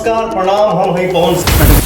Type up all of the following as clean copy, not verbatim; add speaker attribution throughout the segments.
Speaker 1: नमस्कार प्रणाम, हम हैं पवन।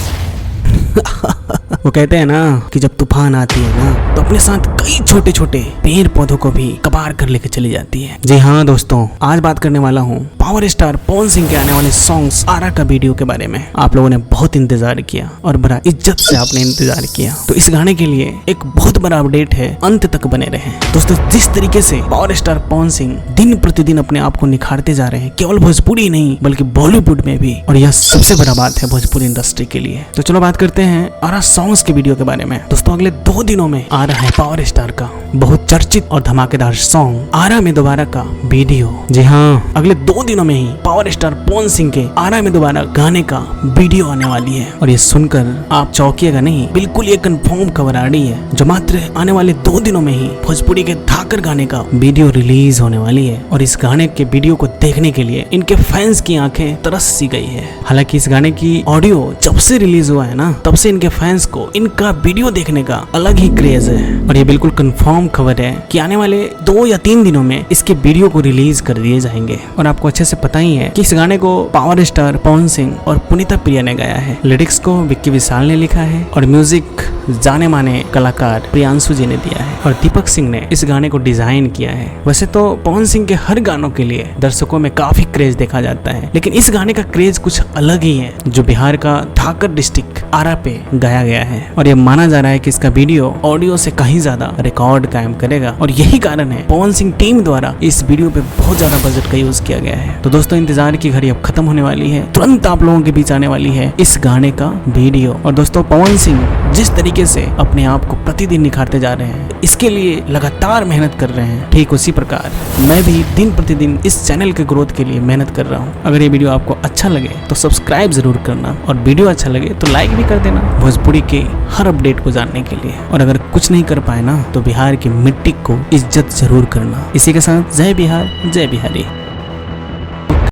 Speaker 2: वो कहते हैं ना कि जब तूफान आती है ना तो अपने साथ कई छोटे छोटे पेड़ पौधों को भी कबाड़ कर लेकर चली जाती है। जी हाँ दोस्तों, आज बात करने वाला हूँ पावर स्टार पवन सिंह के आने वाले सॉन्ग्स आरा का वीडियो के बारे में। आप लोगों ने बहुत इंतजार किया और बड़ा इज्जत से आपने इंतजार किया, तो इस गाने के लिए एक बहुत बड़ा अपडेट है, अंत तक बने रहे। दोस्तों, जिस तरीके से पावर स्टार पवन सिंह दिन प्रतिदिन अपने आप को निखारते जा रहे हैं, केवल भोजपुरी नहीं बल्कि बॉलीवुड में भी, और यह सबसे बड़ा बात है भोजपुरी इंडस्ट्री के लिए। तो चलो बात करते हैं आरा सॉन्ग्स के वीडियो के बारे में। दोस्तों, अगले 2 दिनों में आ रहा है पावर स्टार का बहुत चर्चित और धमाकेदार सॉन्ग आरा में दोबारा का वीडियो। जी हाँ, अगले 2 दिनों में ही पावर स्टार पवन सिंह के आरा में दोबारा गाने का वीडियो आने वाली है, और ये सुनकर आप चौंकिएगा नहीं, बिल्कुल ये कंफर्म खबर आ रही है, जो मात्र आने वाले 2 दिनों में ही भोजपुरी के धाकर गाने का वीडियो रिलीज होने वाली है। और इस गाने के वीडियो को देखने के लिए इनके फैंस की आंखें तरस सी गई है। हालांकि इस गाने की ऑडियो जब से रिलीज हुआ है ना, तब से इनके फैंस को इनका वीडियो देखने का अलग ही क्रेज है, और ये बिल्कुल कंफर्म खबर है कि आने वाले 2 या 3 दिनों में इसके वीडियो को रिलीज कर दिए जाएंगे। और आपको अच्छे से पता ही है कि इस गाने को पावर स्टार पवन सिंह और पुनीता प्रिया ने गाया है। लिरिक्स को विक्की विशाल ने लिखा है और म्यूजिक जाने माने कलाकार प्रियांशु जी ने दिया है, और दीपक सिंह ने इस गाने को डिजाइन किया है। वैसे तो पवन सिंह के हर गानों के लिए दर्शकों में काफी क्रेज देखा जाता है, लेकिन इस गाने का क्रेज कुछ अलग ही है, जो बिहार का धाकर डिस्ट्रिक्ट आरा पे गाया गया है। और यह माना जा रहा है कि इसका वीडियो ऑडियो से कहीं ज्यादा रिकॉर्ड कायम करेगा, और यही कारण है पवन सिंह टीम द्वारा इस वीडियो पे बहुत ज्यादा बजट का यूज किया गया है। तो दोस्तों, इंतजार की घड़ी अब खत्म होने वाली है, तुरंत आप लोगों के बीच आने वाली है इस गाने का वीडियो। और दोस्तों, पवन सिंह जिस तरीके से अपने आप को प्रतिदिन निखारते जा रहे हैं, इसके लिए लगातार मेहनत कर रहे हैं, ठीक उसी प्रकार मैं भी दिन प्रतिदिन इस चैनल के ग्रोथ के लिए मेहनत कर रहा हूँ। अगर ये वीडियो आपको अच्छा लगे तो सब्सक्राइब जरूर करना, और वीडियो अच्छा लगे तो लाइक भी कर देना भोजपुरी के हर अपडेट को जानने के लिए। और अगर कुछ नहीं कर पाए ना, तो बिहार की मिट्टी को इज्जत जरूर करना। इसी के साथ जय बिहार, जय बिहारी।